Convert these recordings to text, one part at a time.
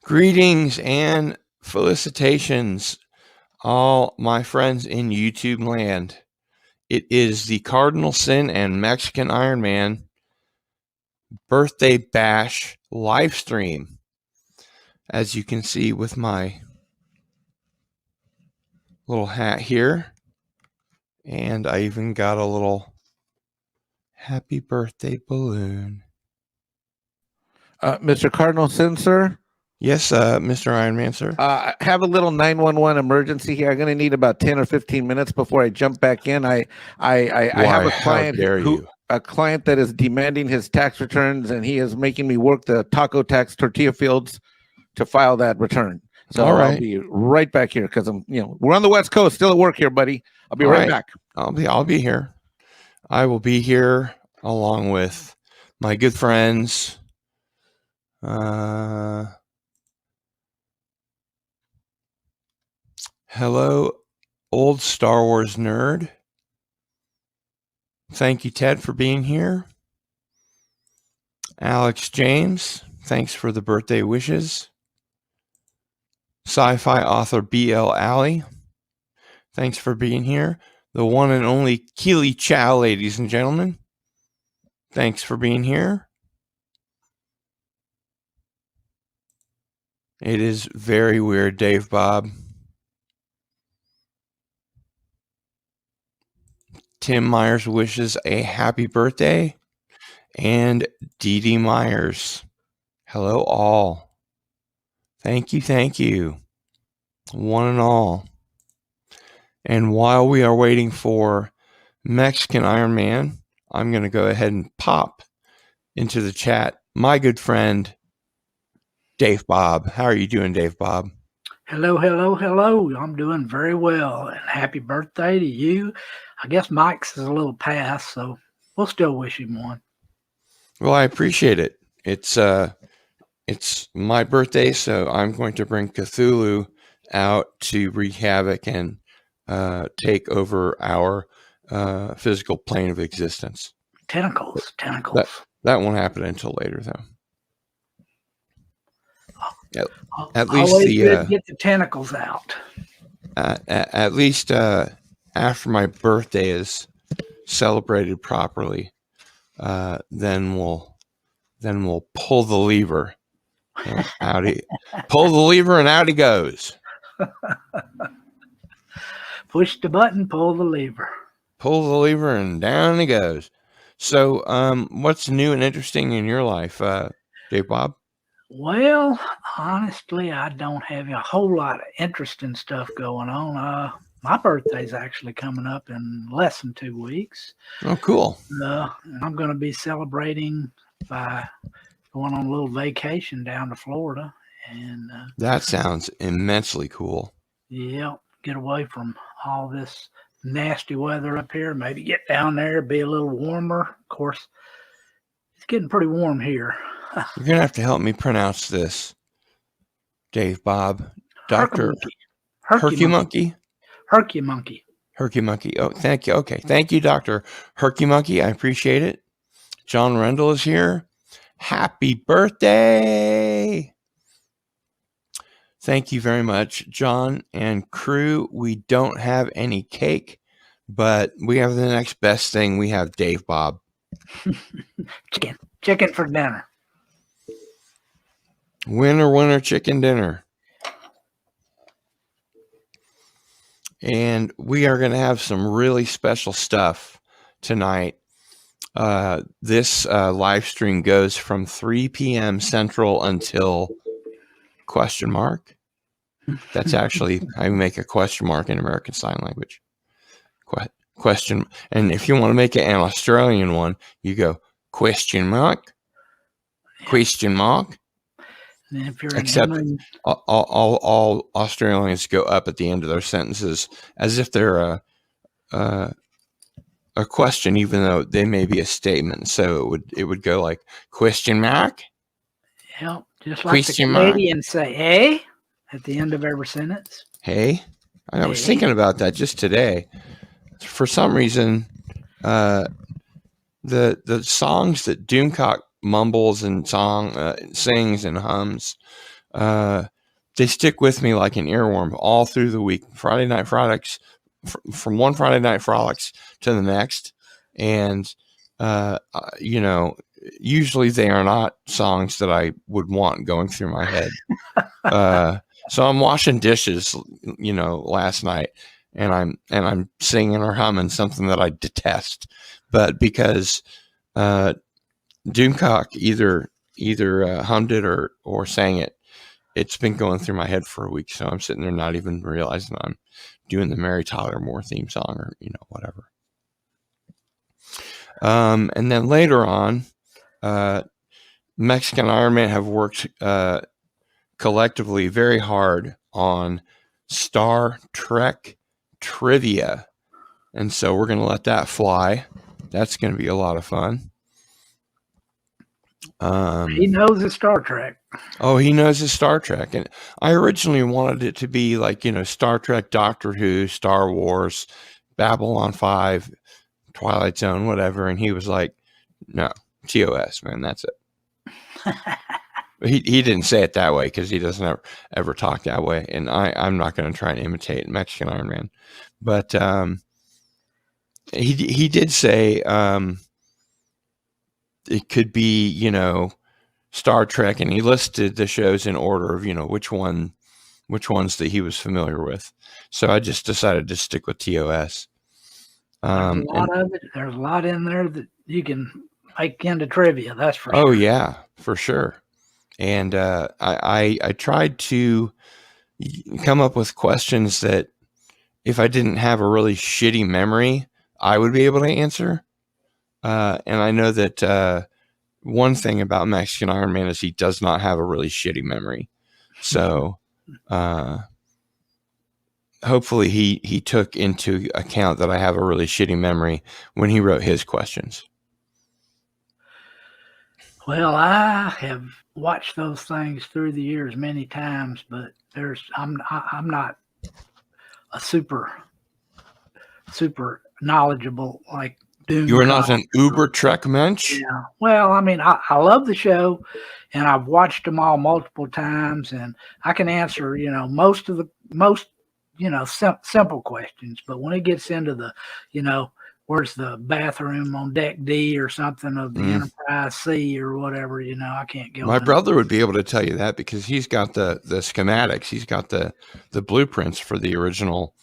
Greetings and felicitations, all my friends in YouTube land. It is the Cardinal Sin and Mexican Ironman birthday bash live stream. As you can see with my little hat here. And I even got a little happy birthday balloon. Mr. Cardinal Sin, sir? Yes, Mr. Ironman, sir. I have a little 911 emergency here. I'm going to need about 10 or 15 minutes before I jump back in. I have a client a client that is demanding his tax returns, and he is making me work the taco tax tortilla fields to file that return. So I'll be right back here because we're on the West Coast, still at work here, buddy. I'll be right back. I'll be here. I will be here along with my good friends. Hello, old Star Wars nerd. Thank you, Ted, for being here. Alex James, thanks for the birthday wishes. Sci-fi author B.L. Alley, thanks for being here. The one and only Keely Chow, ladies and gentlemen. Thanks for being here. It is very weird, Dave Bob. Tim Myers wishes a happy birthday. And Dee Dee Myers. Hello, all. Thank you. One and all. And while we are waiting for Mexican Ironman, I'm going to go ahead and pop into the chat my good friend, Dave Bob. How are you doing, Dave Bob? Hello. I'm doing very well. And happy birthday to you. I guess Mike's is a little past, so we'll still wish him one. Well, I appreciate it. It's my birthday, so I'm going to bring Cthulhu out to wreak havoc and take over our physical plane of existence. Tentacles. That won't happen until later, though. At least get the tentacles out. At least after my birthday is celebrated properly, then we'll pull the lever. And pull the lever and out he goes. Push the button, pull the lever. Pull the lever and down he goes. So, what's new and interesting in your life, Dave Bob? Well, honestly, I don't have a whole lot of interesting stuff going on. My birthday's actually coming up in less than 2 weeks. Oh, cool. And I'm going to be celebrating by going on a little vacation down to Florida. And that sounds immensely cool. Yeah, get away from all this nasty weather up here. Maybe get down there, be a little warmer. Of course, it's getting pretty warm here. You're going to have to help me pronounce this, Dave Bob. Dr. Herky-Monkey? Herky-Monkey. Herky-Monkey. Oh, thank you. Okay. Thank you, Dr. Herky-Monkey. I appreciate it. John Rendell is here. Happy birthday. Thank you very much, John and crew. We don't have any cake, but we have the next best thing. We have Dave Bob. Chicken for dinner. Winner, chicken dinner. And we are going to have some really special stuff tonight. This live stream goes from 3 p.m. Central until question mark. That's actually, I make a question mark in American Sign Language. Question. And if you want to make it an Australian one, you go question mark. Question mark. Except all Australians go up at the end of their sentences as if they're a question, even though they may be a statement. So it would go like question mark. Yeah, just like question the Canadians say, "Hey," at the end of every sentence. Hey, I was thinking about that just today. For some reason, the songs that Doomcock mumbles and sings and hums, they stick with me like an earworm all through the week. Friday Night Frolics, from one Friday Night Frolics to the next. And, usually they are not songs that I would want going through my head. So I'm washing dishes, last night, and I'm singing or humming something that I detest, but because Doomcock either hummed it or sang it, it's been going through my head for a week. So I'm sitting there not even realizing I'm doing the Mary Tyler Moore theme song or whatever. And then later on, Mexican Ironman have worked collectively very hard on Star Trek trivia. And so we're going to let that fly. That's going to be a lot of fun. He knows his Star Trek. Oh, he knows his Star Trek. And I originally wanted it to be like, Star Trek, Doctor Who, Star Wars, Babylon 5, Twilight Zone, whatever. And he was like, no, TOS, man, that's it. He didn't say it that way because he doesn't ever talk that way. And I'm not going to try and imitate Mexican Iron Man. But he did say it could be, Star Trek, and he listed the shows in order of, which ones that he was familiar with. So I just decided to stick with TOS. There's a lot of it. There's a lot in there that you can make into trivia. That's for sure. Oh yeah, for sure. And I tried to come up with questions that if I didn't have a really shitty memory, I would be able to answer. And I know that one thing about Mexican Iron Man is he does not have a really shitty memory. So hopefully he took into account that I have a really shitty memory when he wrote his questions. Well, I have watched those things through the years many times, but I'm not a super knowledgeable like Doom. You are not an Uber Trek mensch? Yeah. Well, I mean, I love the show, and I've watched them all multiple times, and I can answer, most simple questions. But when it gets into the, where's the bathroom on deck D or something of the Enterprise C or whatever, I can't go. My brother would be able to tell you that because he's got the schematics. He's got the blueprints for the original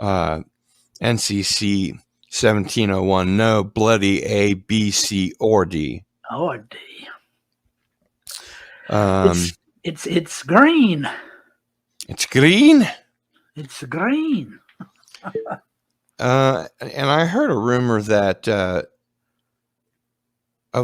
NCC 1701. No bloody A, B, C, or D. Or D. It's green. It's green? It's green. And I heard a rumor that of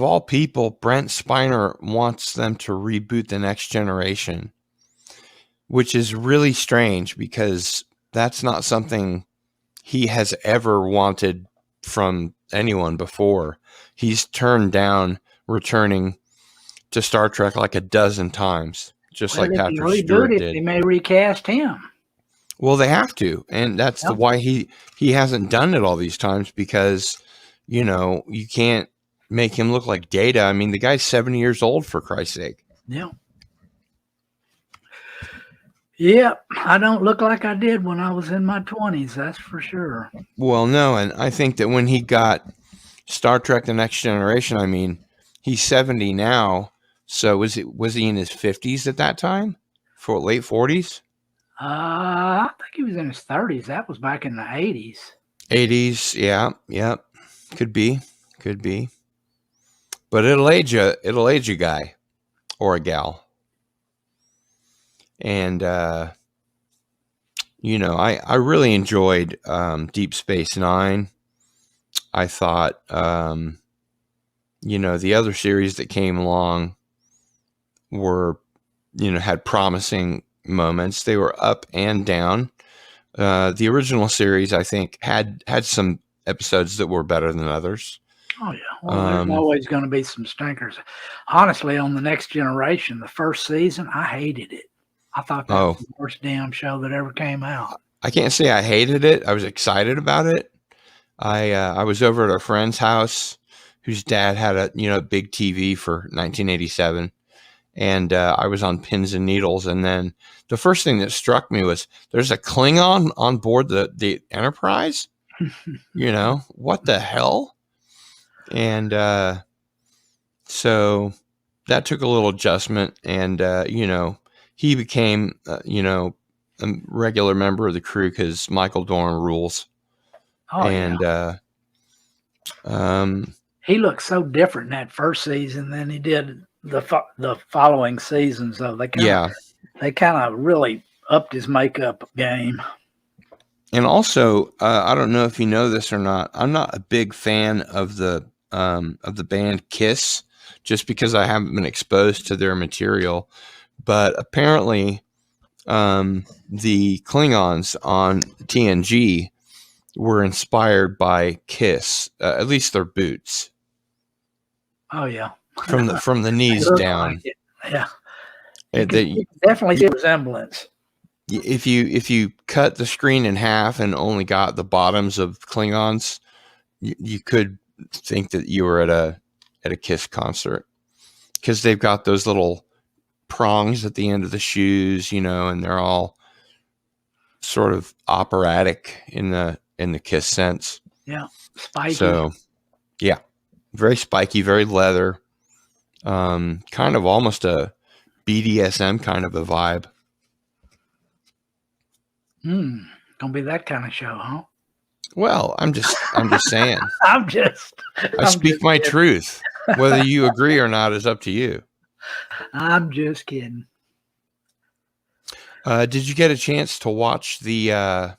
all people, Brent Spiner wants them to reboot The Next Generation, which is really strange because that's not something he has ever wanted from anyone before. He's turned down returning to Star Trek like a dozen times, just like Patrick Stewart did. They may recast him. Well, they have to, and that's why he hasn't done it all these times because, you can't make him look like Data. I mean, the guy's 70 years old, for Christ's sake. Yeah. Yep, I don't look like I did when I was in my 20s, that's for sure. Well, no, and I think that when he got Star Trek The Next Generation, I mean, he's 70 now, so was he in his 50s at that time? For late 40s? I think he was in his 30s. That was back in the 80s. 80s, yeah. Could be. But it'll age a guy or a gal. And I really enjoyed Deep Space Nine. I thought the other series that came along were had promising moments. They were up and down. The original series, I think, had some episodes that were better than others. Oh yeah, well, there's always going to be some stinkers. Honestly, on The Next Generation, the first season, I hated it. I thought that was the worst damn show that ever came out. I can't say I hated it. I was excited about it. I was over at a friend's house whose dad had a big TV for 1987, and I was on pins and needles. And then the first thing that struck me was there's a Klingon on board the Enterprise. What the hell? And so that took a little adjustment, and he became a regular member of the crew because Michael Dorn rules. Oh, and he looked so different in that first season than he did the following season. So they kind of really upped his makeup game. And also, I don't know if you know this or not, I'm not a big fan of the band Kiss, just because I haven't been exposed to their material. But apparently, the Klingons on TNG were inspired by Kiss, at least their boots. Oh yeah, from the knees down. Like yeah, you can definitely see a resemblance. If you cut the screen in half and only got the bottoms of Klingons, you could think that you were at a Kiss concert, because they've got those little prongs at the end of the shoes, and they're all sort of operatic in the Kiss sense. Yeah, spiky. So, yeah, very spiky, very leather, kind of almost a BDSM kind of a vibe. Gonna be that kind of show, huh? Well, I'm just saying. I speak my truth. Whether you agree or not is up to you. I'm just kidding. Did you get a chance to watch the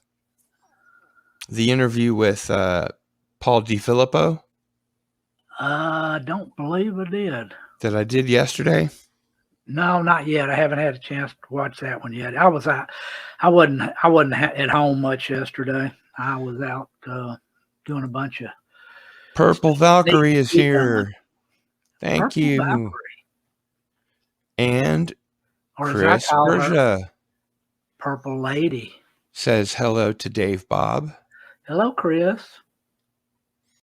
interview with Paul DiFilippo? I don't believe I did. That I did yesterday? No, not yet. I haven't had a chance to watch that one yet. I wasn't at home much yesterday. I was out doing a bunch of. Purple Valkyrie is here. Thank Purple you. Valkyrie. And or Chris Berja, Purple Lady, says hello to Dave Bob. Hello, Chris.